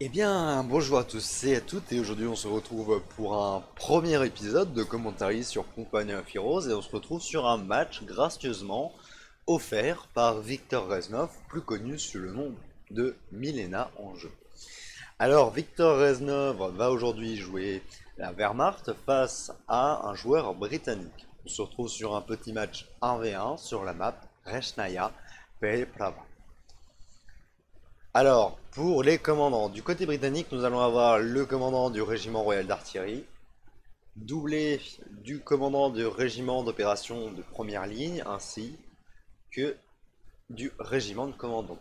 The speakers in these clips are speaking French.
Eh bien, bonjour à tous et à toutes, et aujourd'hui on se retrouve pour un premier épisode de Commentary sur Company of Heroes, et on se retrouve sur un match gracieusement offert par Viktor Reznov, plus connu sous le nom de Milena en jeu. Alors, Viktor Reznov va aujourd'hui jouer la Wehrmacht face à un joueur britannique. On se retrouve sur un petit match 1v1 sur la map Reshnaya Peprava. Alors, pour les commandants, du côté britannique, nous allons avoir le commandant du régiment royal d'artillerie, doublé du commandant du régiment d'opération de première ligne, ainsi que du régiment de commandant.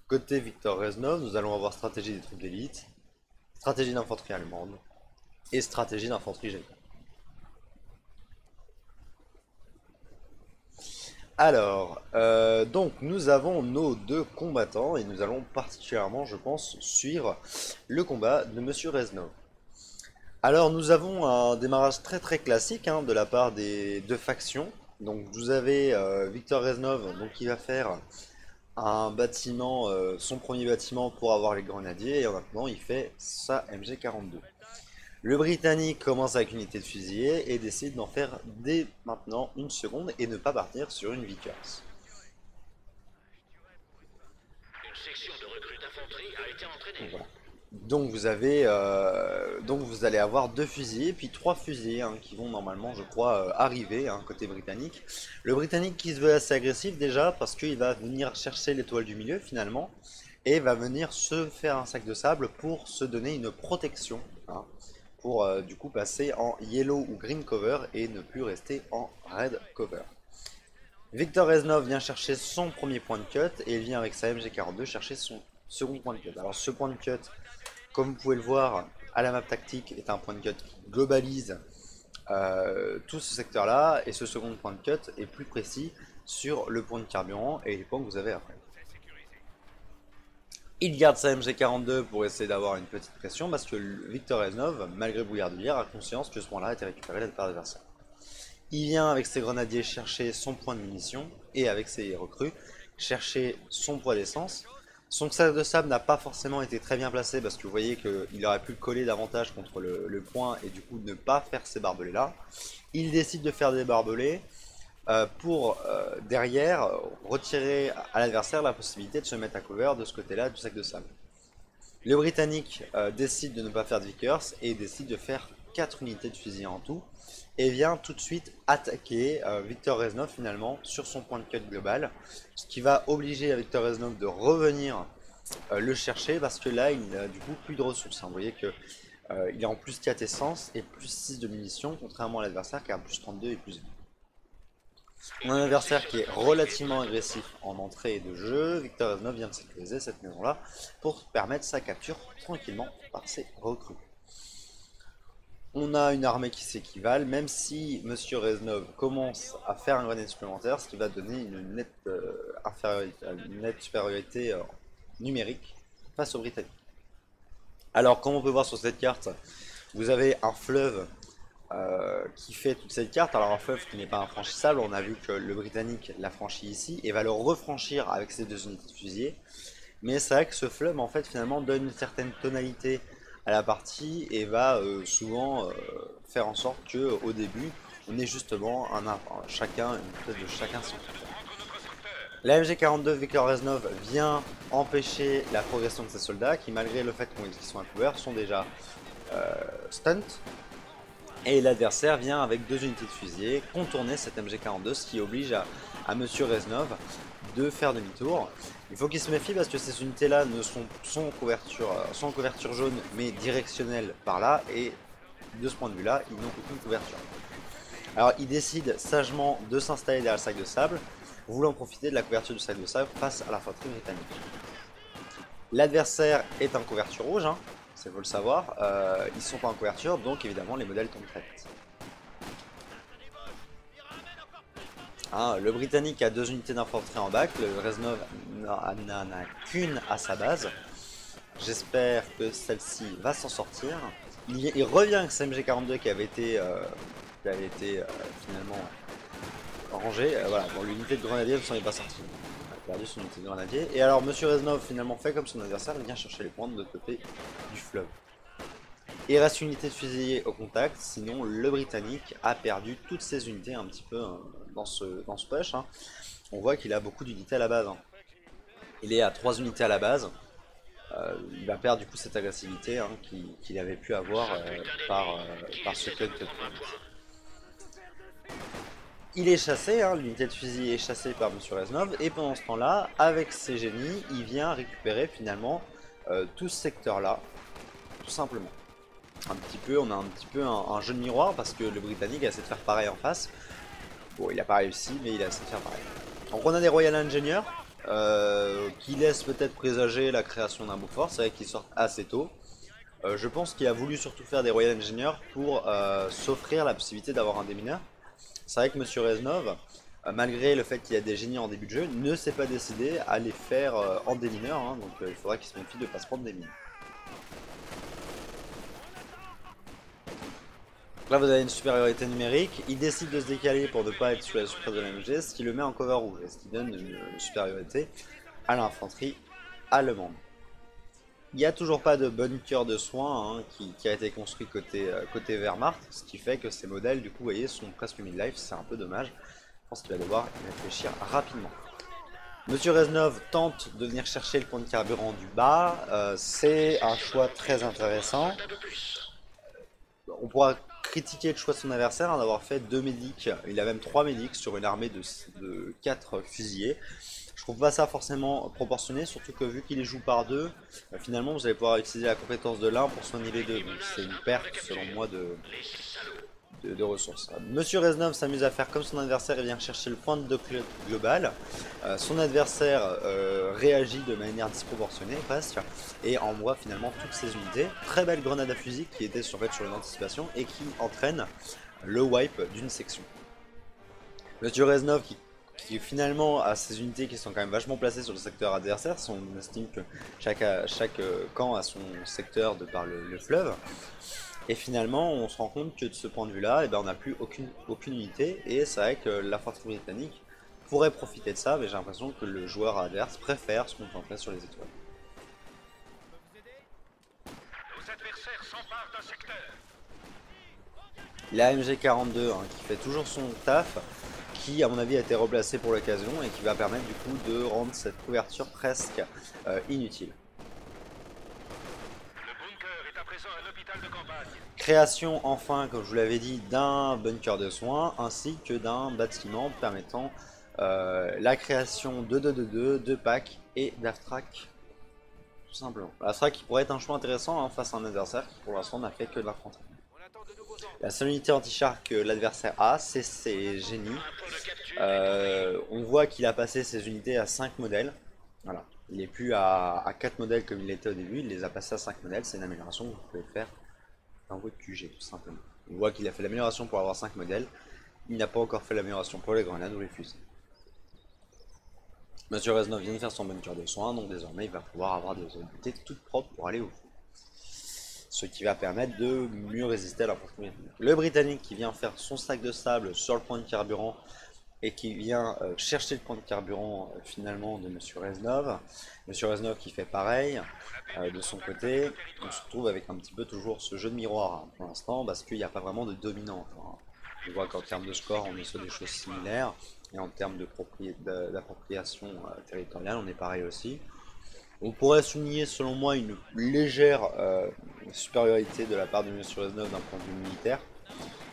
Côté Viktor Reznov, nous allons avoir stratégie des troupes d'élite, stratégie d'infanterie allemande et stratégie d'infanterie générale. Alors, donc nous avons nos deux combattants et nous allons particulièrement, je pense, suivre le combat de Monsieur Reznov. Alors nous avons un démarrage très très classique de la part des deux factions. Donc vous avez Viktor Reznov donc, qui va faire un bâtiment, son premier bâtiment pour avoir les grenadiers et maintenant il fait sa MG42. Le Britannique commence avec une unité de fusilier et décide d'en faire dès maintenant une seconde et ne pas partir sur une Vickers. Une section de recrues d'infanterie a été entraînée. Voilà. Donc vous allez avoir deux fusiliers puis trois fusiliers qui vont normalement je crois arriver côté britannique. Le britannique qui se veut assez agressif déjà parce qu'il va venir chercher l'étoile du milieu finalement et va venir se faire un sac de sable pour se donner une protection pour du coup passer en yellow ou green cover et ne plus rester en red cover. Viktor Reznov vient chercher son premier point de cut et il vient avec sa MG42 chercher son second point de cut. Alors ce point de cut, comme vous pouvez le voir à la map tactique, est un point de cut qui globalise tout ce secteur là et ce second point de cut est plus précis sur le point de carburant et les points que vous avez après. Il garde sa MG42 pour essayer d'avoir une petite pression parce que Viktor Reznov, malgré Brouillard de Lire, a conscience que ce point là a été récupéré de la part adversaire. Il vient avec ses grenadiers chercher son point de munitions et avec ses recrues chercher son poids d'essence. Son sac de sable n'a pas forcément été très bien placé parce que vous voyez qu'il aurait pu le coller davantage contre le point et du coup ne pas faire ces barbelés là. Il décide de faire des barbelés pour derrière retirer à l'adversaire la possibilité de se mettre à cover de ce côté là du sac de sable. Le Britannique décide de ne pas faire de Vickers et décide de faire 4 unités de fusil en tout et vient tout de suite attaquer Viktor Reznov finalement sur son point de cut global, ce qui va obliger Viktor Reznov de revenir le chercher parce que là il n'a du coup plus de ressources. Vous voyez que il a en plus 4 essence et plus 6 de munitions contrairement à l'adversaire qui a plus 32 et plus 1. On a un adversaire qui est relativement agressif en entrée de jeu. Viktor Reznov vient de sécuriser cette maison là pour permettre sa capture tranquillement par ses recrues. On a une armée qui s'équivale, même si Monsieur Reznov commence à faire un grenade supplémentaire, ce qui va donner une nette supériorité numérique face aux Britanniques. Alors, comme on peut voir sur cette carte, vous avez un fleuve qui fait toute cette carte. Alors, un fleuve qui n'est pas infranchissable, on a vu que le Britannique l'a franchi ici et va le refranchir avec ses deux unités de fusilier. Mais c'est vrai que ce fleuve, en fait, finalement, donne une certaine tonalité à la partie et va souvent faire en sorte que au début on ait justement chacun une tête de chacun son tour. La MG42 Viktor Reznov vient empêcher la progression de ses soldats qui malgré le fait qu'ils sont à couvert sont déjà stunt et l'adversaire vient avec deux unités de fusilier contourner cette MG42 ce qui oblige à Monsieur Reznov de faire demi-tour. Il faut qu'il se méfie parce que ces unités là ne sont en couverture jaune mais directionnelles par là et de ce point de vue là ils n'ont aucune couverture. Alors il décide sagement de s'installer derrière le sac de sable voulant profiter de la couverture du sac de sable face à l'infanterie britannique. L'adversaire est en couverture rouge, il faut le savoir, ils sont pas en couverture donc évidemment les modèles tombent très vite. Le Britannique a deux unités d'infanterie en bac, le Reznov n'en a qu'une à sa base. J'espère que celle-ci va s'en sortir. Il revient avec sa MG42 qui avait été finalement rangée. Voilà, bon, l'unité de grenadier ne s'en est pas sortie. perdu son unité de grenadier. Et alors Monsieur Reznov finalement fait comme son adversaire, il vient chercher les points de l'autre côté du fleuve. Il reste une unité de fusilier au contact, sinon le Britannique a perdu toutes ses unités un petit peu dans ce push. Hein. On voit qu'il a beaucoup d'unités à la base. Hein. Il est à 3 unités à la base. Il va perdre du coup cette agressivité hein, qu'il avait pu avoir par ce cut. Il est chassé, hein, l'unité de fusil est chassée par Monsieur Reznov, et pendant ce temps-là, avec ses génies, il vient récupérer finalement tout ce secteur-là, tout simplement. On a un petit peu un jeu de miroir parce que le Britannique a essayé de faire pareil en face. Bon, il n'a pas réussi, mais il a essayé de faire pareil. Donc on a des Royal Engineers qui laissent peut-être présager la création d'un Bofors, c'est vrai qu'ils sortent assez tôt. Je pense qu'il a voulu surtout faire des Royal Engineers pour s'offrir la possibilité d'avoir un démineur. C'est vrai que Monsieur Reznov, malgré le fait qu'il a des génies en début de jeu, ne s'est pas décidé à les faire en démineur, hein, donc il faudra qu'il se méfie de ne pas se prendre des mines. Là vous avez une supériorité numérique, il décide de se décaler pour ne pas être sous la surprise de la MG, ce qui le met en cover rouge, ce qui donne une supériorité à l'infanterie allemande. Il n'y a toujours pas de bunker de soins hein, qui a été construit côté Wehrmacht, ce qui fait que ces modèles, du coup, vous voyez, sont presque mid-life, c'est un peu dommage. Je pense qu'il va devoir y réfléchir rapidement. Monsieur Reznov tente de venir chercher le point de carburant du bas, c'est un choix très intéressant. On pourra critiquer le choix de son adversaire hein, d'avoir fait 2 médics, il a même 3 médics sur une armée de 4 fusiliers. Je trouve pas ça forcément proportionné, surtout que vu qu'il les joue par deux, finalement vous allez pouvoir utiliser la compétence de l'un pour soigner les deux, donc c'est une perte selon moi de ressources. Monsieur Reznov s'amuse à faire comme son adversaire et vient chercher le point de dock global. Son adversaire réagit de manière disproportionnée presque et envoie finalement toutes ses unités. Très belle grenade à fusil qui était sur une anticipation et qui entraîne le wipe d'une section. Monsieur Reznov qui finalement a ses unités qui sont quand même vachement placées sur le secteur adversaire. On estime que chaque camp a son secteur de par le fleuve. Et finalement, on se rend compte que de ce point de vue-là, on n'a plus aucune unité. Et c'est vrai que l'infanterie britannique pourrait profiter de ça, mais j'ai l'impression que le joueur adverse préfère se concentrer sur les étoiles. La MG42 hein, qui fait toujours son taf, qui à mon avis a été replacé pour l'occasion et qui va permettre du coup de rendre cette couverture presque inutile. Le bunker est à présent un hôpital de campagne. Création enfin, comme je vous l'avais dit, d'un bunker de soins ainsi que d'un bâtiment permettant la création de packs et d'Aftrak. Tout simplement. L'Aftrak qui pourrait être un choix intéressant hein, face à un adversaire qui pour l'instant n'a fait que de l'infanterie. La seule unité anti-char que l'adversaire a, c'est ses génies. On voit qu'il a passé ses unités à 5 modèles. Voilà. Il n'est plus à 4 modèles comme il l'était au début, il les a passés à 5 modèles. C'est une amélioration que vous pouvez faire dans votre QG tout simplement. On voit qu'il a fait l'amélioration pour avoir 5 modèles. Il n'a pas encore fait l'amélioration pour les grenades ou les fusils. Monsieur Reznov vient de faire son bunker de soins, donc désormais il va pouvoir avoir des unités toutes propres pour aller au fond. Ce qui va permettre de mieux résister à l'infanterie. Le Britannique qui vient faire son sac de sable sur le point de carburant et qui vient chercher le point de carburant finalement de Monsieur Reznov. Monsieur Reznov qui fait pareil de son côté. On se retrouve avec un petit peu toujours ce jeu de miroir hein, pour l'instant parce qu'il n'y a pas vraiment de dominant. Hein. On voit qu'en termes de score on est sur des choses similaires et en termes d'appropriation territoriale on est pareil aussi. On pourrait souligner selon moi une légère supériorité de la part de M. Reznov d'un point de vue militaire,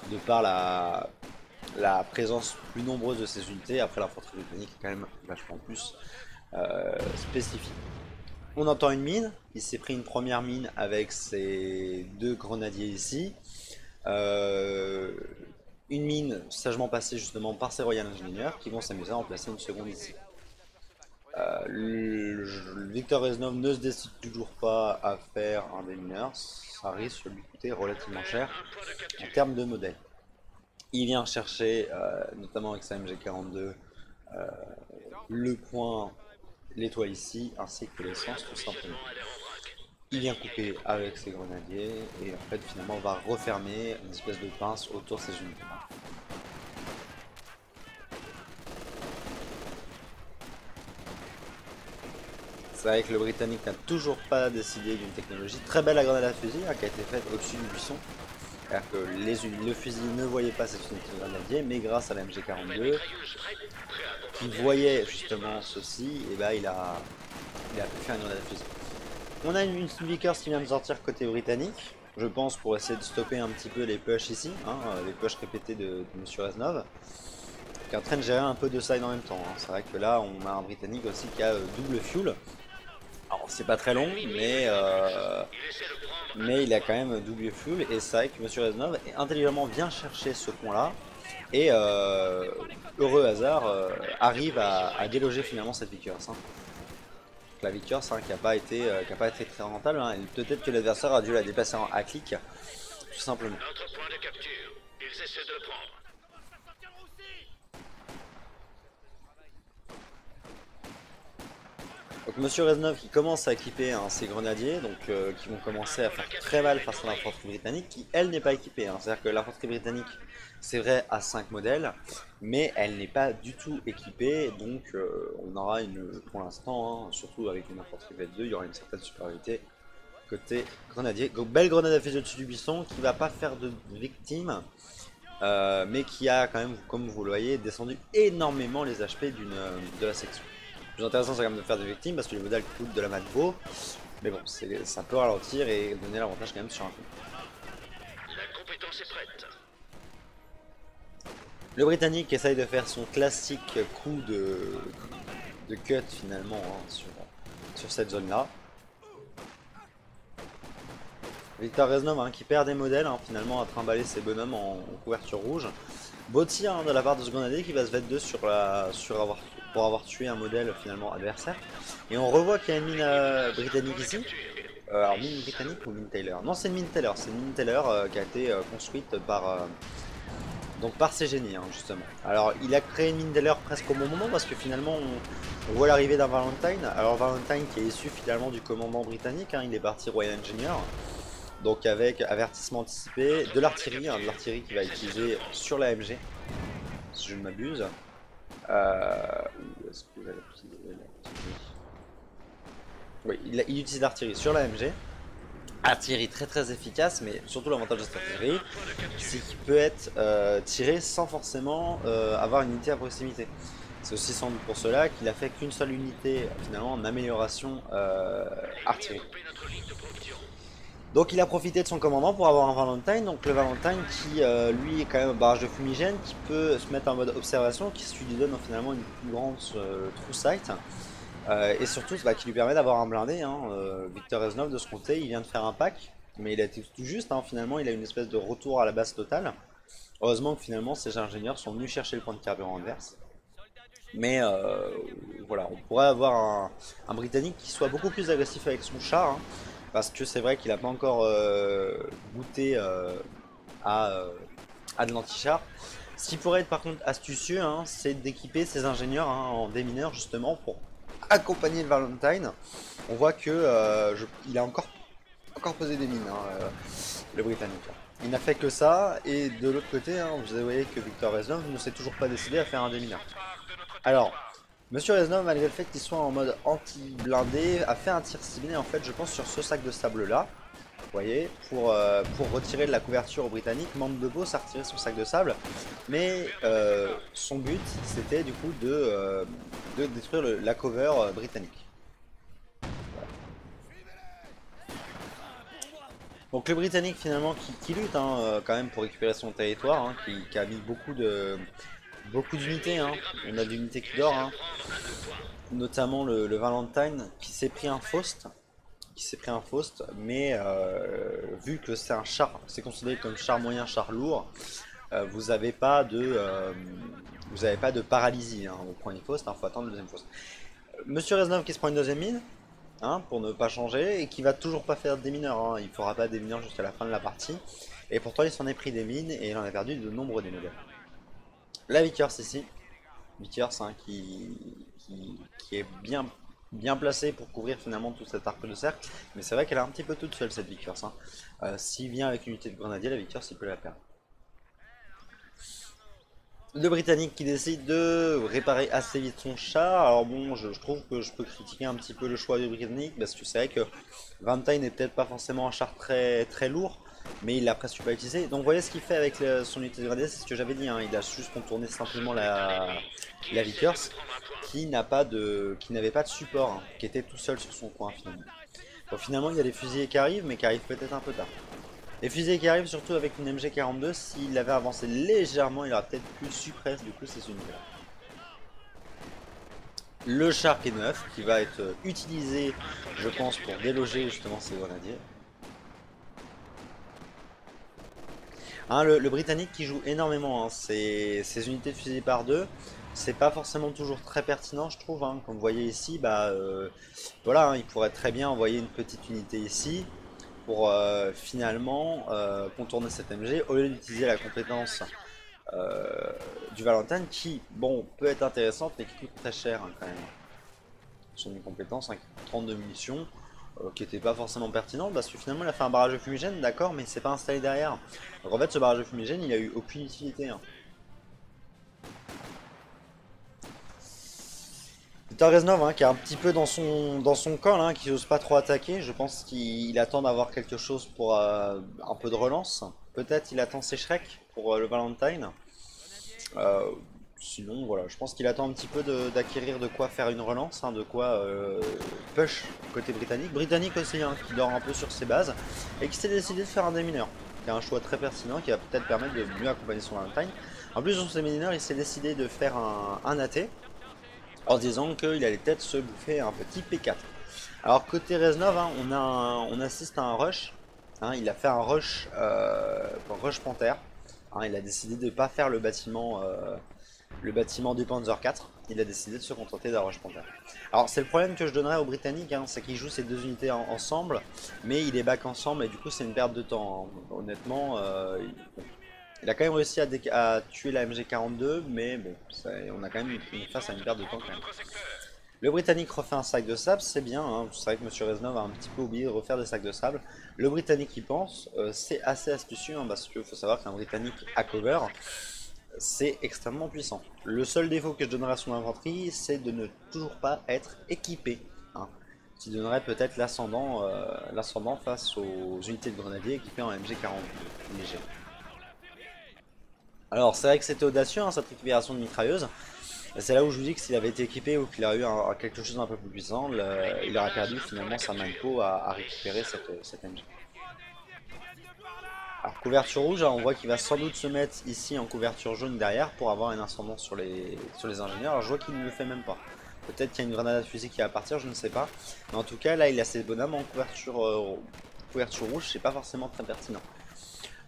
de par la présence plus nombreuse de ses unités. Après l'infanterie britannique est quand même vachement plus spécifique. On entend une mine, il s'est pris une première mine avec ses 2 grenadiers ici. Une mine sagement passée justement par ses Royal Engineers qui vont s'amuser à en placer une seconde ici. Victor Reznov ne se décide toujours pas à faire un démineur, ça risque de lui coûter relativement cher en termes de modèle. Il vient chercher, notamment avec sa MG42, le point, l'étoile ici, ainsi que l'essence tout simplement. Il vient couper avec ses grenadiers et en fait finalement on va refermer une espèce de pince autour de ces unités. C'est vrai que le Britannique n'a toujours pas décidé d'une technologie très belle, la grenade à fusil, hein, qui a été faite au-dessus du buisson. C'est-à-dire que le fusil ne voyait pas cette unité de grenadier, mais grâce à la MG42, qui voyait justement ceci, et bah il a pu faire une grenade à fusil. On a une Vickers qui vient de sortir côté britannique, je pense pour essayer de stopper un petit peu les pushs ici, hein, les pushs répétés de Monsieur Reznov, qui est en train de gérer un peu de side en même temps. Hein. C'est vrai que là on a un Britannique aussi qui a double fuel. Alors c'est pas très long, mais il a quand même double fuel, et c'est vrai que Monsieur Reznov intelligemment vient chercher ce point là, et heureux hasard, arrive à déloger finalement cette Vickers. Hein. La Vickers hein, qui n'a pas été très rentable, hein. Peut-être que l'adversaire a dû la déplacer en A-click, tout simplement. Notre point de capture. Ils essaient de le prendre. Donc Monsieur Reznov qui commence à équiper hein, ses grenadiers, donc qui vont commencer à faire très mal face à l'infanterie britannique, qui elle n'est pas équipée. Hein. C'est-à-dire que l'infanterie britannique, c'est vrai, a 5 modèles, mais elle n'est pas du tout équipée, donc on aura pour l'instant, hein, surtout avec une infanterie V2, il y aura une certaine supériorité côté grenadier. Donc belle grenade à fusil au-dessus du buisson, qui va pas faire de victimes, mais qui a quand même, comme vous le voyez, descendu énormément les HP de la section. Le plus intéressant c'est quand même de faire des victimes parce que le modèle coûte de la matvo, mais bon, ça peut ralentir et donner l'avantage quand même sur un coup. La compétence est prête. Le Britannique essaye de faire son classique coup de cut finalement hein, sur cette zone là. Victor Reznov hein, qui perd des modèles hein, finalement à trimballer ses bonhommes en couverture rouge. Beau tir hein, de la part de ce grenadier qui va se mettre 2 pour avoir tué un modèle finalement adversaire. Et on revoit qu'il y a une mine britannique ici. Alors mine britannique ou mine Taylor? Non, c'est une mine Taylor. C'est une mine Taylor qui a été construite par ces génies hein, justement. Alors il a créé une mine Taylor presque au bon moment parce que finalement on voit l'arrivée d'un Valentine. Alors Valentine qui est issu finalement du commandant britannique, hein, il est parti Royal Engineer. Donc avec avertissement anticipé, de l'artillerie hein, qui va utiliser sur la MG, si je ne m'abuse. Où est-ce que vous allez utiliser l'artillerie? Oui, il utilise l'artillerie sur la MG. Artillerie très très efficace, mais surtout l'avantage de cette artillerie, c'est qu'il peut être tiré sans forcément avoir une unité à proximité. C'est aussi sans doute pour cela qu'il a fait qu'une seule unité finalement en amélioration artillerie. Donc il a profité de son commandant pour avoir un Valentine, donc le Valentine qui lui est quand même un barrage de fumigène, qui peut se mettre en mode observation, qui lui donne finalement une plus grande true sight, et surtout bah, qui lui permet d'avoir un blindé. Hein. Victor Reznov de ce côté, il vient de faire un pack, mais il a été tout juste, hein. Finalement il a une espèce de retour à la base totale. Heureusement que finalement ces ingénieurs sont venus chercher le point de carburant adverse. Mais voilà, on pourrait avoir un Britannique qui soit beaucoup plus agressif avec son char, hein. Parce que c'est vrai qu'il n'a pas encore goûté à de l'anti-char. Ce qui pourrait être par contre astucieux, hein, c'est d'équiper ses ingénieurs hein, en démineurs justement pour accompagner le Valentine. On voit que il a encore posé des mines, hein, le Britannique. Il n'a fait que ça, et de l'autre côté, hein, vous voyez que Victor Reznov ne s'est toujours pas décidé à faire un démineur. Alors, Monsieur Reznov, malgré le fait qu'il soit en mode anti-blindé, a fait un tir ciblé en fait, je pense, sur ce sac de sable là. Vous voyez, pour retirer de la couverture aux Britanniques, Mande de Boss a retiré son sac de sable, mais son but c'était du coup de détruire la cover britannique. Donc le Britannique finalement qui lutte hein, quand même pour récupérer son territoire, hein, qui a mis beaucoup d'unités, hein. On a des unités qui dorment, hein. Notamment le Valentine qui s'est pris un Faust, mais vu que c'est un char, c'est considéré comme char moyen, char lourd, vous n'avez pas de paralysie hein, au premier Faust, il faut attendre le deuxième Faust. Monsieur Reznov qui se prend une deuxième mine, hein, pour ne pas changer, et qui va toujours pas faire des mineurs, hein. Il ne fera pas des mineurs jusqu'à la fin de la partie, et pourtant il s'en est pris des mines et il en a perdu de nombreux des modèles. La Vickers ici, Vickers hein, qui est bien placée pour couvrir finalement tout cet arc de cercle, mais c'est vrai qu'elle est un petit peu toute seule cette Vickers. Hein. S'il vient avec une unité de grenadier, la Vickers il peut la perdre. Le Britannique qui décide de réparer assez vite son char. Alors bon, je trouve que je peux critiquer un petit peu le choix du Britannique parce que c'est vrai que Valentine n'est peut-être pas forcément un char très lourd, mais il l'a presque pas utilisé. Donc vous voyez ce qu'il fait avec son unité de gradé, c'est ce que j'avais dit, hein. Il a juste contourné simplement la Vickers qui n'avait pas de support, hein, qui était tout seul sur son coin finalement. Bon, finalement il y a des fusiliers qui arrivent, mais qui arrivent peut-être un peu tard. Les fusées qui arrivent surtout avec une MG42, s'il avait avancé légèrement, il aurait peut-être pu suppresser du coup ces unités. Le char qui est neuf, qui va être utilisé, je pense, pour déloger justement ces grenadiers. Hein, le Britannique qui joue énormément, hein, ces unités de fusée par deux, c'est pas forcément toujours très pertinent, je trouve. Hein. Comme vous voyez ici, bah voilà, hein, il pourrait très bien envoyer une petite unité ici pour finalement contourner cette MG au lieu d'utiliser la compétence du Valentine qui, bon, peut être intéressante mais qui coûte très cher hein, quand même. Son une compétence hein, qui coûte 32 munitions qui n'était pas forcément pertinente parce que finalement il a fait un barrage de fumigène, d'accord, mais c'est pas installé derrière. Donc en fait ce barrage de fumigène il a eu aucune utilité. Hein. Reznov hein, qui est un petit peu dans son camp, hein, qui n'ose pas trop attaquer. Je pense qu'il attend d'avoir quelque chose pour un peu de relance. Peut-être il attend ses Shrek pour le Valentine. Euh, Sinon, voilà, je pense qu'il attend un petit peu d'acquérir de quoi faire une relance, hein, de quoi push côté britannique. Britannique aussi, hein, qui dort un peu sur ses bases et qui s'est décidé de faire un démineur. Qui est un choix très pertinent qui va peut-être permettre de mieux accompagner son Valentine. En plus, sur ses démineurs, il s'est décidé de faire un AT en se disant qu'il allait peut-être se bouffer un petit P4. Alors côté Reznov, hein, on assiste à un rush. Hein, il a fait un rush Panther. Hein, il a décidé de ne pas faire le bâtiment du Panzer IV. Il a décidé de se contenter d'un rush Panther. Alors c'est le problème que je donnerais aux Britanniques, hein, c'est qu'ils jouent ces deux unités ensemble, mais il est back ensemble et du coup c'est une perte de temps. Hein. Honnêtement, il a quand même réussi à tuer la MG42, mais bon, on a quand même face à une perte de temps quand même. Le Britannique refait un sac de sable, c'est bien, hein. C'est vrai que M. Reznov a un petit peu oublié de refaire des sacs de sable. Le Britannique y pense, c'est assez astucieux, hein, parce qu'il faut savoir qu'un Britannique à cover, c'est extrêmement puissant. Le seul défaut que je donnerais à son infanterie, c'est de ne toujours pas être équipé. Hein, qui donnerait peut-être l'ascendant face aux unités de grenadiers équipées en MG40 léger. Alors c'est vrai que c'était audacieux hein, cette récupération de mitrailleuse. C'est là où je vous dis que s'il avait été équipé ou qu'il aurait eu quelque chose d'un peu plus puissant, il aurait perdu finalement sa manpo à récupérer cette MG. Alors couverture rouge, on voit qu'il va sans doute se mettre ici en couverture jaune derrière pour avoir un ascendant sur les ingénieurs. Alors je vois qu'il ne le fait même pas. Peut-être qu'il y a une grenade à fusil qui va partir, je ne sais pas. Mais en tout cas là il a ses bonhommes en couverture rouge, c'est pas forcément très pertinent.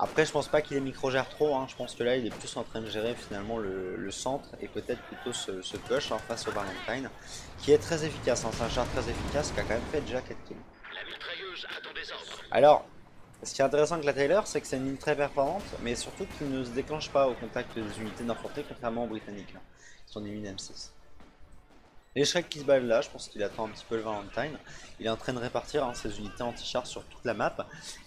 Après je pense pas qu'il les micro-gère trop, hein. Je pense que là il est plus en train de gérer finalement le centre et peut-être plutôt ce push hein, face au Valentine qui est très efficace, hein. C'est un char très efficace qui a quand même fait déjà 4 kills. Alors ce qui est intéressant avec la Taylor c'est que c'est une ligne très performante mais surtout qu'il ne se déclenche pas au contact des unités d'infanterie contrairement aux Britanniques hein, qui sont des mines M6. Les Shrek qui se baladent là, je pense qu'il attend un petit peu le Valentine. Il est en train de répartir hein, ses unités anti-char sur toute la map.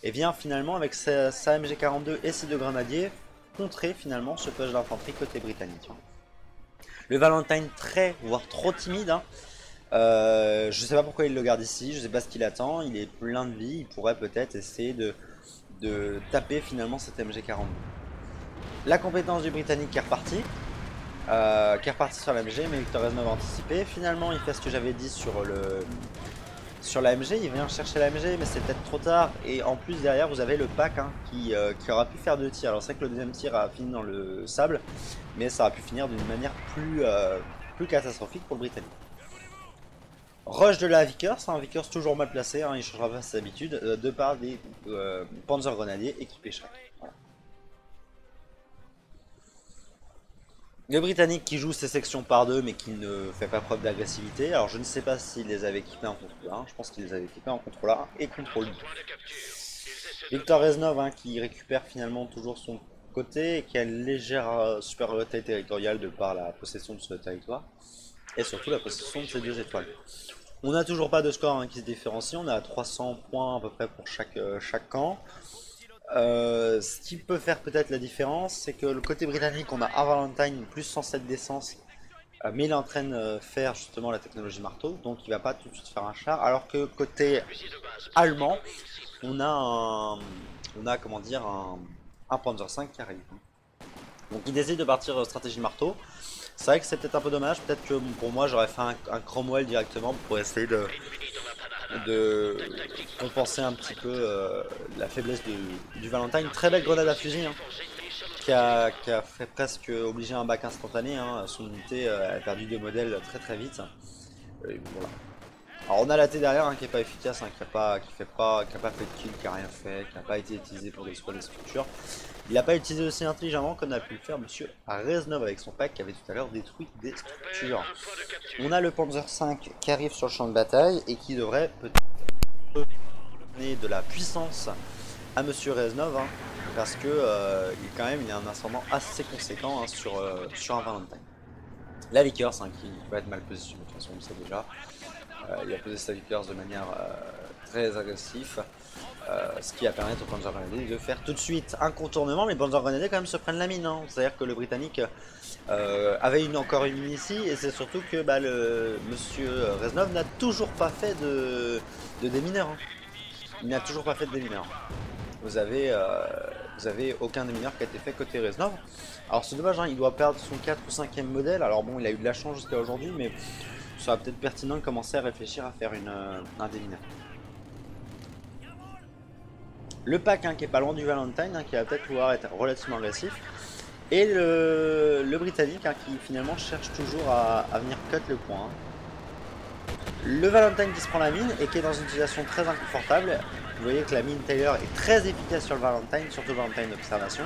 Et vient finalement avec sa MG42 et ses deux grenadiers contrer finalement ce push d'infanterie côté britannique. Le Valentine très, voire trop timide. Hein. Je sais pas pourquoi il le garde ici, je sais pas ce qu'il attend. Il est plein de vie, il pourrait peut-être essayer de taper finalement cette MG42. La compétence du Britannique qui est repartie. Qui est reparti sur la MG, mais Victor Reznov a anticipé. Finalement, il fait ce que j'avais dit sur la MG. Il vient chercher la MG, mais c'est peut-être trop tard. Et en plus, derrière, vous avez le pack hein, qui aura pu faire 2 tirs. Alors, c'est vrai que le deuxième tir a fini dans le sable, mais ça aurait pu finir d'une manière plus catastrophique pour le Britannique. Rush de la Vickers, hein, Vickers toujours mal placé, hein, il ne changera pas ses habitudes, de par des Panzer grenadiers équipés Shrek. Voilà. Le Britannique qui joue ses sections par deux mais qui ne fait pas preuve d'agressivité. Alors je ne sais pas s'il les avait équipés en contrôle 1, je pense qu'il les avait équipés en contrôle 1 et contrôle 2. Victor Reznov hein, qui récupère finalement toujours son côté et qui a une légère supériorité territoriale de par la possession de ce territoire et surtout la possession de ces 2 étoiles. On n'a toujours pas de score hein, qui se différencie, on a 300 points à peu près pour chaque camp. Ce qui peut faire peut-être la différence, c'est que le côté britannique, on a un Valentine plus 107 d'essence, mais il est en train de faire justement la technologie marteau, donc il va pas tout de suite faire un char, alors que côté allemand, on a comment dire, un Panzer V qui arrive. Donc il décide de partir stratégie marteau. C'est vrai que c'est peut-être un peu dommage, peut-être que pour moi j'aurais fait un Cromwell directement pour essayer de compenser un petit peu la faiblesse du Valentine. Très belle grenade à fusil, hein, qui a fait presque obliger un bac instantané, hein. Son unité a perdu 2 modèles très très vite. Voilà. Alors on a la T derrière, hein, qui est pas efficace, hein, qui a pas fait de kill, qui a rien fait, qui n'a pas été utilisé pour détruire les structures. Il n'a pas utilisé aussi intelligemment comme a pu le faire monsieur Reznov avec son pack qui avait tout à l'heure détruit des structures. On a le Panzer V qui arrive sur le champ de bataille et qui devrait peut-être donner de la puissance à monsieur Reznov, hein, parce que il a un ascendant assez conséquent, hein, sur un Valentine. La Vickers, hein, qui va être mal positionnée, de toute façon on le sait déjà. Il a posé sa Vickers de manière très agressive, ce qui va permettre au Panzer Grenadier de faire tout de suite un contournement, mais le Panzer Grenadier quand même se prennent la mine, hein. C'est-à-dire que le Britannique avait encore une mine ici, et c'est surtout que le monsieur Reznov n'a toujours pas fait de démineur, hein. Il n'a toujours pas fait de démineur. Vous avez aucun démineur qui a été fait côté Reznov. Alors c'est dommage, hein, il doit perdre son 4 ou 5e modèle. Alors bon, il a eu de la chance jusqu'à aujourd'hui, mais ça sera peut-être pertinent de commencer à réfléchir à faire un démineur. Le pack, hein, qui est pas loin du Valentine, hein, qui va peut-être pouvoir être relativement agressif. Et le Britannique, hein, qui finalement cherche toujours à venir cut le point, hein. Le Valentine qui se prend la mine et qui est dans une situation très inconfortable. Vous voyez que la mine Taylor est très efficace sur le Valentine, surtout le Valentine d'observation.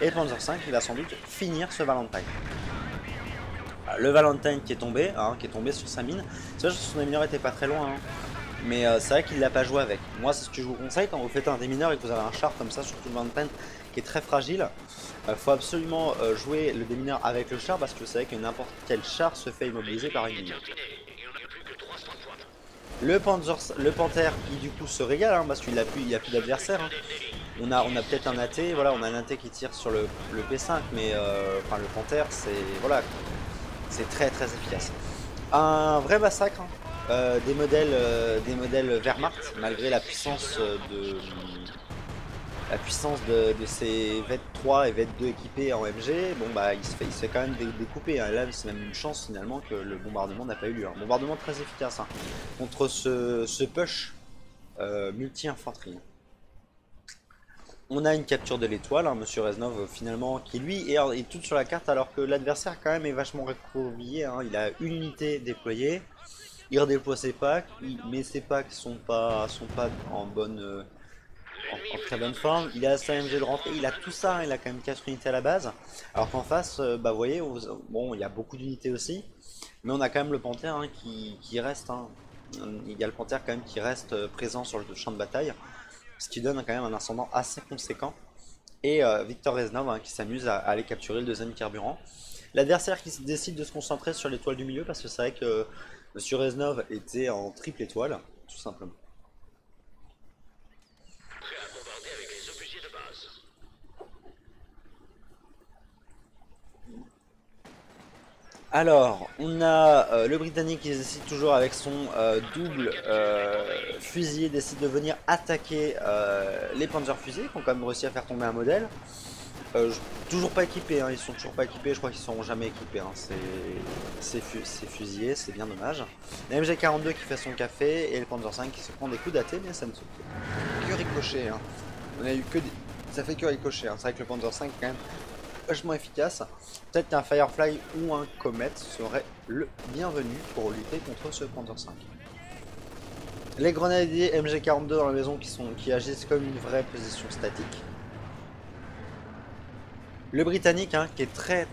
Et le Panzer V, il va sans doute finir ce Valentine. Le Valentine qui est tombé, hein, sur sa mine. C'est vrai que son démineur était pas très loin, hein, mais c'est vrai qu'il l'a pas joué avec. Moi, c'est ce que je vous conseille quand vous faites un démineur et que vous avez un char comme ça, surtout le Valentine qui est très fragile. Faut absolument jouer le démineur avec le char, parce que vous savez que n'importe quel char se fait immobiliser par une mine. Le Panther qui du coup se régale, hein, parce qu'il a plus d'adversaire, hein. On a peut-être un AT, voilà, on a un AT qui tire sur le P5, mais enfin le Panther, c'est très très efficace. Un vrai massacre, hein. Des modèles Wehrmacht, malgré la puissance de ces VET3 et VET2 équipés en MG. Bon bah il se fait quand même découper, hein. Là c'est même une chance finalement que le bombardement n'a pas eu lieu. Un bombardement très efficace, hein, contre ce push multi-infanterie. On a une capture de l'étoile, hein, monsieur Reznov finalement, qui lui est tout sur la carte, alors que l'adversaire quand même est vachement recroquevillé, hein. Il a une unité déployée, il redéploie ses packs, mais ses packs sont pas en très bonne forme. Il a sa MG de rentrée, il a tout ça, hein. Il a quand même 4 unités à la base, alors qu'en face, bah vous voyez, bon, il y a beaucoup d'unités aussi, mais on a quand même le Panther, hein, qui reste, hein. Il y a le Panther quand même qui reste présent sur le champ de bataille, ce qui donne quand même un ascendant assez conséquent. Et Victor Reznov, hein, qui s'amuse à aller capturer le deuxième carburant. L'adversaire qui décide de se concentrer sur l'étoile du milieu, parce que c'est vrai que monsieur Reznov était en triple étoile, tout simplement. Prêt à bombarder avec les obusiers de base. Alors, on a le Britannique qui décide toujours avec son double fusilier, décide de venir attaquer les Panzer fusées, qui ont quand même réussi à faire tomber un modèle. Toujours pas équipés, hein, ils sont toujours pas équipés, je crois qu'ils seront jamais équipés, hein. Ces fusiliers, c'est bien dommage. La MG42 qui fait son café et le Panzer V qui se prend des coups d'AT, mais ça ne se fait que ricocher, hein. On a eu que des... ça fait que ricocher, hein. C'est vrai que le Panzer V est quand même vachement efficace. Peut-être qu'un Firefly ou un Comet serait le bienvenu pour lutter contre ce Panzer V. Les grenadiers MG42 dans la maison qui agissent comme une vraie position statique. Le Britannique, hein, qui est très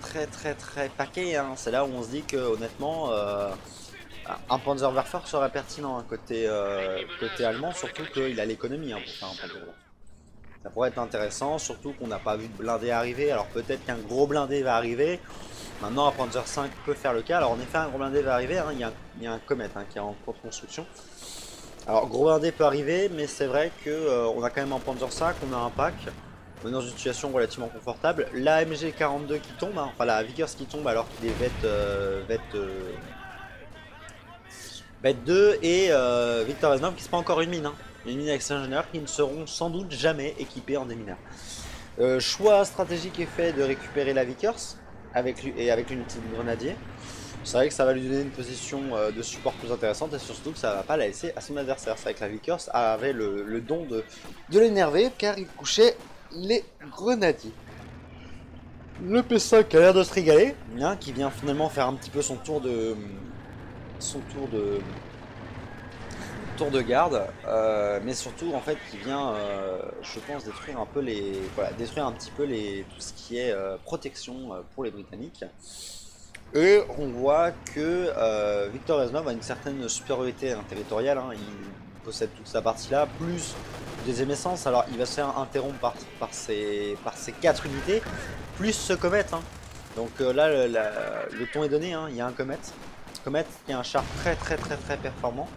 paquet, hein. C'est là où on se dit que honnêtement un Panzerwerfer serait pertinent, hein, côté allemand, surtout qu'il a l'économie, hein, pour faire un Panzerwerfer. Ça pourrait être intéressant, surtout qu'on n'a pas vu de blindé arriver. Alors peut-être qu'un gros blindé va arriver. Maintenant un Panzer V peut faire le cas. Alors en effet un gros blindé va arriver, hein. Il y a un Comet, hein, qui est en cours de construction. Alors gros blindé peut arriver, mais c'est vrai que on a quand même un Panzer 5, on a un pack. On est dans une situation relativement confortable. La MG42 qui tombe, hein, enfin la Vickers qui tombe alors qu'il est VET 2 et Victor S9 qui se prend encore une mine. Hein. Une mine avec ses ingénieurs qui ne seront sans doute jamais équipés en démineurs. Choix stratégique est fait de récupérer la Vickers avec l'unité de grenadier. C'est vrai que ça va lui donner une position de support plus intéressante et surtout que ça va pas la laisser à son adversaire. C'est vrai que la Vickers avait le don de l'énerver car il couchait les grenadiers. Le P5 a l'air de se régaler, hein, qui vient finalement faire un petit peu son tour de garde, mais surtout en fait qui vient, je pense, détruire un peu détruire un petit peu tout ce qui est protection pour les Britanniques. Et on voit que Victor Reznov a une certaine supériorité territoriale, hein. Il possède toute sa partie là, plus des émissances. Alors il va se faire interrompre par ses 4 unités, plus ce comète. Hein. Donc là le ton est donné, hein. Il y a un comète. Comète qui est un char très performant.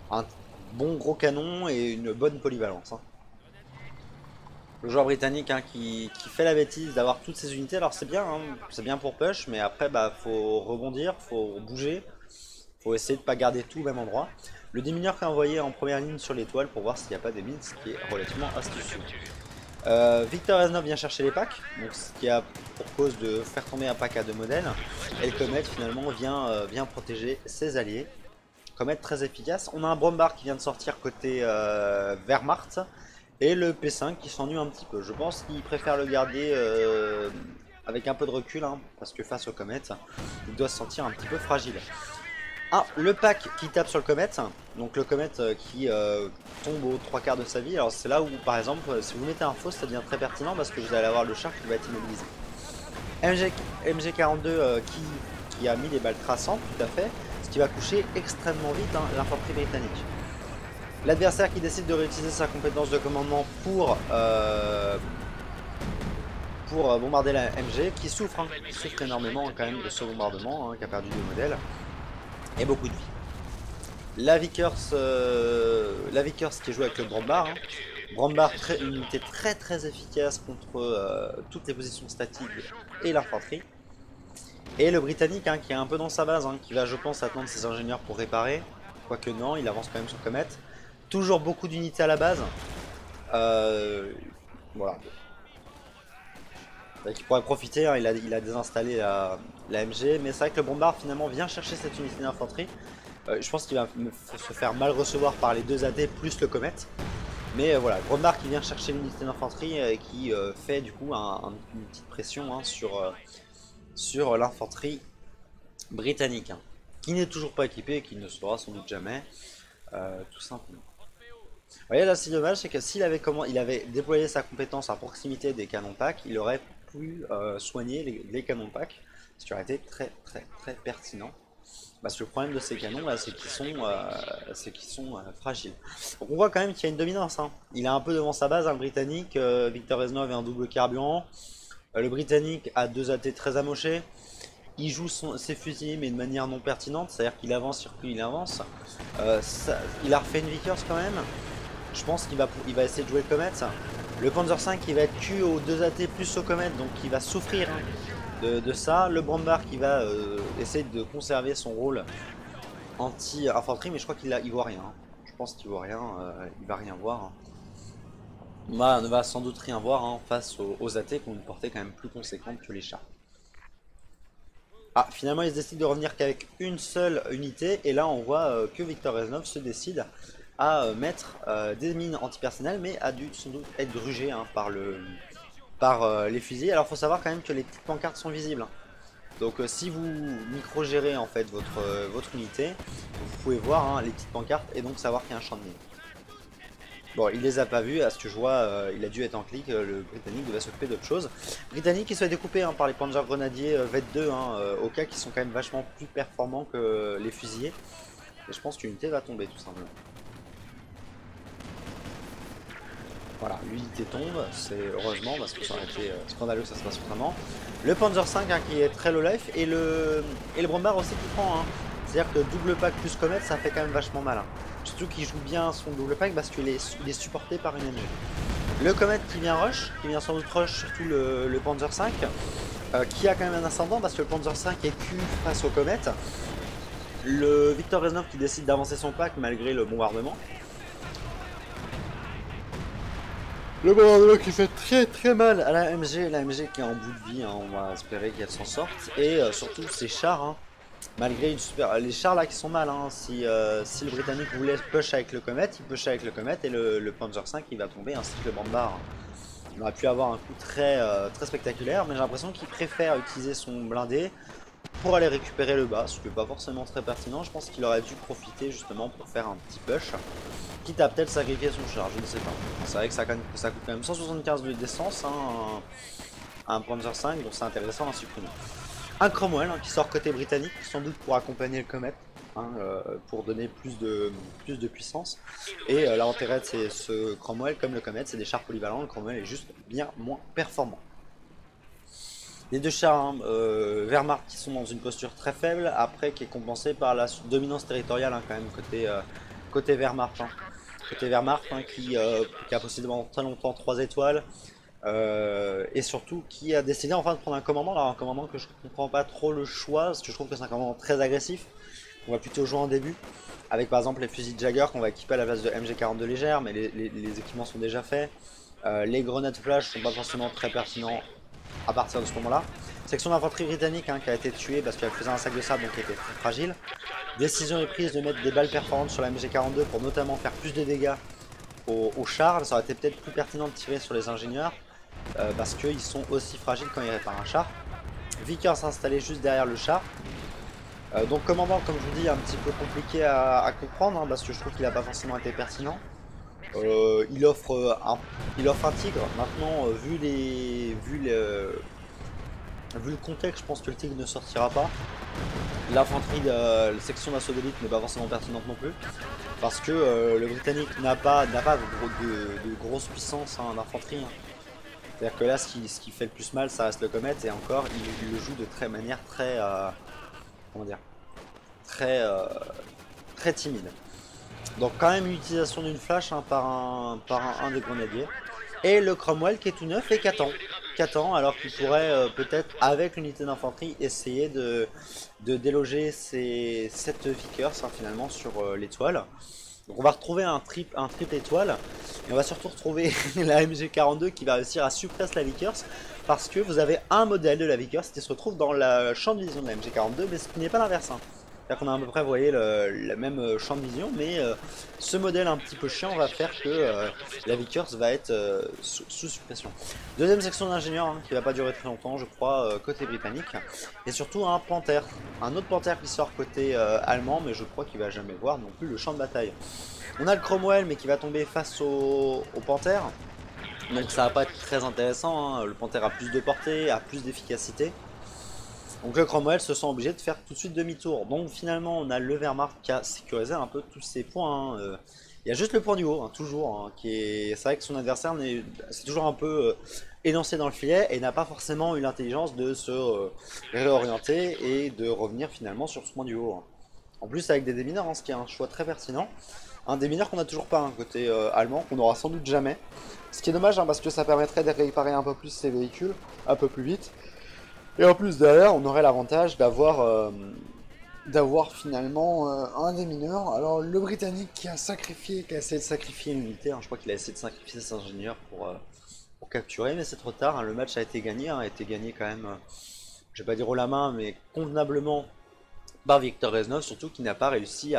Un bon gros canon et une bonne polyvalence. Hein. Le joueur britannique, hein, qui fait la bêtise d'avoir toutes ces unités, alors c'est bien, hein, c'est bien pour push, mais après bah faut rebondir, faut bouger, faut essayer de pas garder tout au même endroit. Le démineur qui est envoyé en première ligne sur l'étoile pour voir s'il n'y a pas des mines, ce qui est relativement astucieux. Victor S9 vient chercher les packs, donc ce qui a pour cause de faire tomber un pack à 2 modèles, et le Comet finalement vient protéger ses alliés. Comet très efficace. On a un Brombar qui vient de sortir côté Wehrmacht. Et le P5 qui s'ennuie un petit peu. Je pense qu'il préfère le garder avec un peu de recul, hein, parce que face au Comet, il doit se sentir un petit peu fragile. Ah, le pack qui tape sur le Comet. Donc le Comet qui tombe aux 3/4 de sa vie. Alors c'est là où, par exemple, si vous mettez un faux, ça devient très pertinent parce que vous allez avoir le char qui va être immobilisé. MG42 qui a mis des balles traçantes, tout à fait. Ce qui va coucher extrêmement vite, hein, l'infanterie britannique. L'adversaire qui décide de réutiliser sa compétence de commandement pour bombarder la MG, qui souffre énormément hein, quand même de ce bombardement, hein, qui a perdu 2 modèles et beaucoup de vie. La Vickers qui joue avec le Brombar. Hein. Brombar, une unité très efficace contre toutes les positions statiques et l'infanterie. Et le Britannique hein, qui est un peu dans sa base, hein, qui va je pense attendre ses ingénieurs pour réparer. Quoique non, il avance quand même sur Comet. Toujours beaucoup d'unités à la base. Voilà. Donc il pourrait profiter, hein, il a désinstallé la MG, mais c'est vrai que le Bombard finalement vient chercher cette unité d'infanterie. Je pense qu'il va se faire mal recevoir par les 2 AT plus le Comet. Mais voilà, Bombard qui vient chercher l'unité d'infanterie et qui fait du coup une petite pression hein, sur l'infanterie britannique. Hein, qui n'est toujours pas équipée et qui ne sera sans doute jamais. Tout simplement. Vous voyez là, c'est dommage, c'est que s'il avait déployé sa compétence à proximité des canons pack, il aurait pu soigner les canons pack, ce qui aurait été très pertinent. Parce que le problème de ces canons là, c'est qu'ils sont fragiles. Donc on voit quand même qu'il y a une dominance. Hein. Il est un peu devant sa base, hein, le Britannique. Victor S9 est un double carburant. Le Britannique a 2 AT très amochés. Il joue ses fusils mais de manière non pertinente, c'est-à-dire qu'il avance sur plus il avance. Il a refait une Vickers quand même. Je pense qu'il va essayer de jouer le Comet. Le Panzer 5 qui va être Q aux 2 AT plus au Comet, donc il va souffrir hein, de ça. Le Brombar qui va essayer de conserver son rôle anti-infanterie, mais je crois qu'il voit rien. Hein. Je pense qu'il voit rien, il va rien voir. Hein. Il ne va sans doute rien voir hein, face aux AT qui ont une portée quand même plus conséquente que les chars. Ah, finalement ils décident de revenir qu'avec une seule unité, et là on voit que Victor S9 se décide à mettre des mines antipersonnelles, mais a dû sans doute être grugé hein, par les fusils. Alors il faut savoir quand même que les petites pancartes sont visibles. Hein. Donc si vous micro-gérez en fait votre unité, vous pouvez voir hein, les petites pancartes et donc savoir qu'il y a un champ de mines. Bon, il les a pas vus, à ce que je vois, il a dû être en clic, le Britannique devait s'occuper d'autre chose. Britannique qui se fait découper hein, par les Panzer Grenadiers VET 2, hein, au cas qui sont quand même vachement plus performants que les fusiliers. Et je pense qu'une unité va tomber tout simplement. Voilà, l'unité tombe, c'est heureusement parce que ça aurait été scandaleux que ça se passe autrement. Le Panzer 5 hein, qui est très low life et le Brombar aussi qui prend. Hein. C'est-à-dire que double pack plus comète, ça fait quand même vachement mal. Hein. Surtout qu'il joue bien son double pack parce qu'il est supporté par une MG. Le comète qui vient rush, qui vient sans doute rush, surtout le Panzer 5, qui a quand même un ascendant parce que le Panzer 5 est Q face au comète. Le Viktor Reznov qui décide d'avancer son pack malgré le bombardement. Le bombardement qui fait très mal à la MG qui est en bout de vie, hein, on va espérer qu'elle s'en sorte. Et surtout ces chars, hein, malgré une super... les chars là qui sont mal, hein, si le Britannique voulait push avec le comète, il push avec le comète et le Panzer 5 il va tomber ainsi que le Bombard. On aurait pu avoir un coup très spectaculaire, mais j'ai l'impression qu'il préfère utiliser son blindé pour aller récupérer le bas, ce qui n'est pas forcément très pertinent. Je pense qu'il aurait dû profiter justement pour faire un petit push, quitte à peut-être sacrifier son char, je ne sais pas. C'est vrai que ça coûte quand même 175 d'essence, hein, un Panzer 5, donc c'est intéressant à supprimer. Un Cromwell hein, qui sort côté britannique, sans doute pour accompagner le comète, hein, pour donner plus de puissance. Et l'intérêt c'est ce Cromwell, comme le comète, c'est des chars polyvalents, le Cromwell est juste bien moins performant. Les deux chars hein, Wehrmacht qui sont dans une posture très faible, après qui est compensée par la dominance territoriale hein, quand même côté Wehrmacht. Hein. Côté Wehrmacht hein, qui a possédé pendant très longtemps 3 étoiles. Et surtout qui a décidé enfin de prendre un commandant, alors un commandant que je comprends pas trop le choix, parce que je trouve que c'est un commandant très agressif, on va plutôt jouer en début, avec par exemple les fusils Jagger qu'on va équiper à la place de MG42 légère, mais les équipements sont déjà faits, les grenades flash sont pas forcément très pertinents à partir de ce moment là. Section d'infanterie britannique hein, qui a été tuée parce qu'elle faisait un sac de sable donc qui était très fragile. Décision est prise de mettre des balles perforantes sur la MG42 pour notamment faire plus de dégâts aux chars, ça aurait été peut-être plus pertinent de tirer sur les ingénieurs. Parce qu'ils sont aussi fragiles quand ils réparent un char. Vickers s'installer juste derrière le char. Donc commandant, comme je vous dis, un petit peu compliqué à comprendre, hein, parce que je trouve qu'il n'a pas forcément été pertinent. Il offre un tigre. Maintenant, vu le contexte, je pense que le tigre ne sortira pas. L'infanterie de la section d'assaut d'élite n'est pas forcément pertinente non plus. Parce que le Britannique n'a pas de grosse puissance hein, d'infanterie. Hein. C'est-à-dire que là, ce qui fait le plus mal, ça reste le comète, et encore, il le joue de manière très, comment dire, très timide. Donc quand même une utilisation d'une flash hein, par un des grenadiers. Et le Cromwell qui est tout neuf et qu'attend alors qu'il pourrait peut-être avec l'unité d'infanterie essayer de déloger ces 7 Vickers hein, finalement sur l'étoile. Donc on va retrouver un triple étoile et on va surtout retrouver la MG42 qui va réussir à suppresser la Vickers parce que vous avez un modèle de la Vickers qui se retrouve dans le champ de vision de la MG42 mais ce qui n'est pas l'inverse. Hein. C'est-à-dire qu'on a à peu près, vous voyez, le même champ de vision mais ce modèle un petit peu chiant va faire que la Vickers va être sous suppression. Deuxième section d'ingénieurs hein, qui va pas durer très longtemps je crois côté britannique et surtout un Panther, un autre Panther qui sort côté allemand mais je crois qu'il va jamais voir non plus le champ de bataille. On a le Cromwell mais qui va tomber face au Panther, donc ça va pas être très intéressant, hein. Le Panther a plus de portée, a plus d'efficacité. Donc le Cromwell se sent obligé de faire tout de suite demi-tour. Donc finalement on a le Wehrmacht qui a sécurisé un peu tous ses points. Hein. Il y a juste le point du haut, hein, toujours, hein, qui est... C'est vrai que son adversaire c'est toujours un peu élancé dans le filet et n'a pas forcément eu l'intelligence de se réorienter et de revenir finalement sur ce point du haut. Hein. En plus avec des démineurs, hein, ce qui est un choix très pertinent. Un démineur qu'on n'a toujours pas, hein, côté allemand, qu'on n'aura sans doute jamais. Ce qui est dommage hein, parce que ça permettrait de réparer un peu plus ses véhicules, un peu plus vite. Et en plus derrière, on aurait l'avantage d'avoir finalement un des mineurs. Alors le Britannique qui a essayé de sacrifier une unité, hein, je crois qu'il a essayé de sacrifier ses ingénieurs pour capturer, mais c'est trop tard, hein, le match a été gagné quand même, je vais pas dire haut la main, mais convenablement par Viktor Reznov, surtout qui n'a pas réussi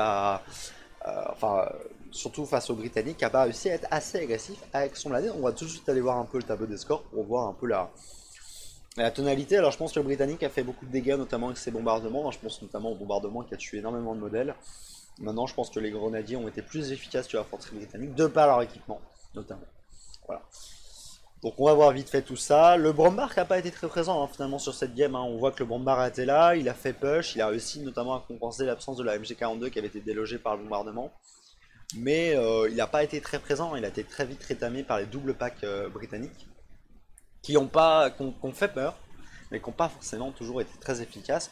surtout face aux Britanniques, qui n'a pas réussi à être assez agressif avec son blindé. On va tout de suite aller voir un peu le tableau des scores pour voir un peu la tonalité. Alors je pense que le Britannique a fait beaucoup de dégâts, notamment avec ses bombardements. Je pense notamment au bombardement qui a tué énormément de modèles. Maintenant je pense que les grenadiers ont été plus efficaces que l'infanterie britannique, de par leur équipement, notamment. Voilà. Donc on va voir vite fait tout ça. Le Bombard n'a pas été très présent hein, finalement sur cette game. Hein. On voit que le Bombard était là, il a fait push, il a réussi notamment à compenser l'absence de la MG42 qui avait été délogée par le bombardement. Mais il n'a pas été très présent, il a été très vite rétamé par les doubles packs britanniques. Qui ont fait peur, mais qui n'ont pas forcément toujours été très efficaces.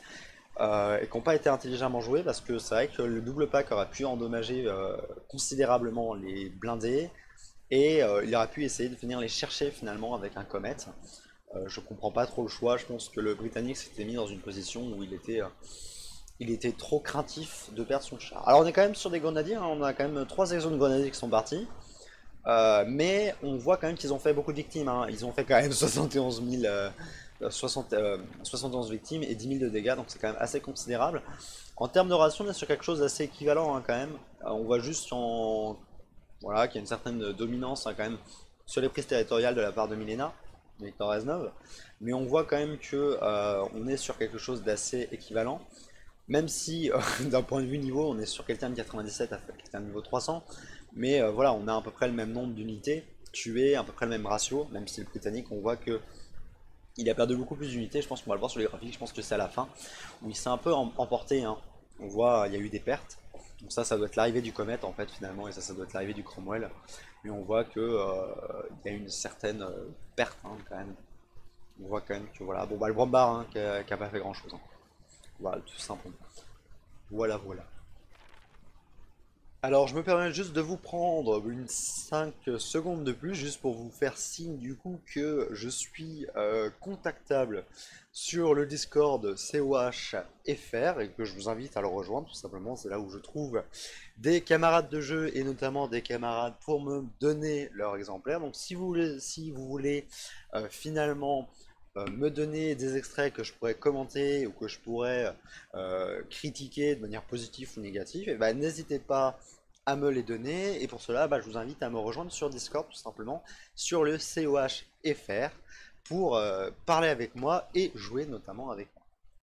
et qui n'ont pas été intelligemment joués parce que c'est vrai que le double pack aurait pu endommager considérablement les blindés et il aurait pu essayer de venir les chercher finalement avec un Comet. Je comprends pas trop le choix, je pense que le Britannique s'était mis dans une position où il était trop craintif de perdre son char. Alors on est quand même sur des grenadiers, hein, on a quand même 3 exos de grenadiers qui sont partis. Mais on voit quand même qu'ils ont fait beaucoup de victimes, hein. Ils ont fait quand même 71 000, 71 victimes et 10 000 de dégâts, donc c'est quand même assez considérable. En termes de ration, on est sur quelque chose d'assez équivalent, hein, quand même. On voit juste voilà, qu'il y a une certaine dominance, hein, quand même sur les prises territoriales de la part de Milena, de Victor Reznov. Mais on voit quand même que on est sur quelque chose d'assez équivalent. Même si d'un point de vue niveau, on est sur quelqu'un de 97 à quelqu'un de niveau 300. Mais voilà, on a à peu près le même nombre d'unités tuées, à peu près le même ratio, même si le Britannique, on voit que il a perdu beaucoup plus d'unités. Je pense qu'on va le voir sur les graphiques, je pense que c'est à la fin, où il s'est un peu emporté, hein. On voit, il y a eu des pertes. Donc ça doit être l'arrivée du Comet en fait finalement, et ça doit être l'arrivée du Cromwell. Mais on voit que il y a une certaine perte, hein, quand même. On voit quand même que voilà, bon bah le Brombar, hein, qui a pas fait grand chose, hein. Voilà, tout simplement. Voilà, voilà. Alors, je me permets juste de vous prendre une 5 secondes de plus, juste pour vous faire signe du coup que je suis contactable sur le Discord COH-FR et que je vous invite à le rejoindre, tout simplement. C'est là où je trouve des camarades de jeu et notamment des camarades pour me donner leur exemplaire. Donc, si vous voulez finalement me donner des extraits que je pourrais commenter ou que je pourrais critiquer de manière positive ou négative, et ben, n'hésitez pas à me les donner. Et pour cela, bah, je vous invite à me rejoindre sur Discord, tout simplement, sur le COH FR, pour parler avec moi et jouer notamment avec moi.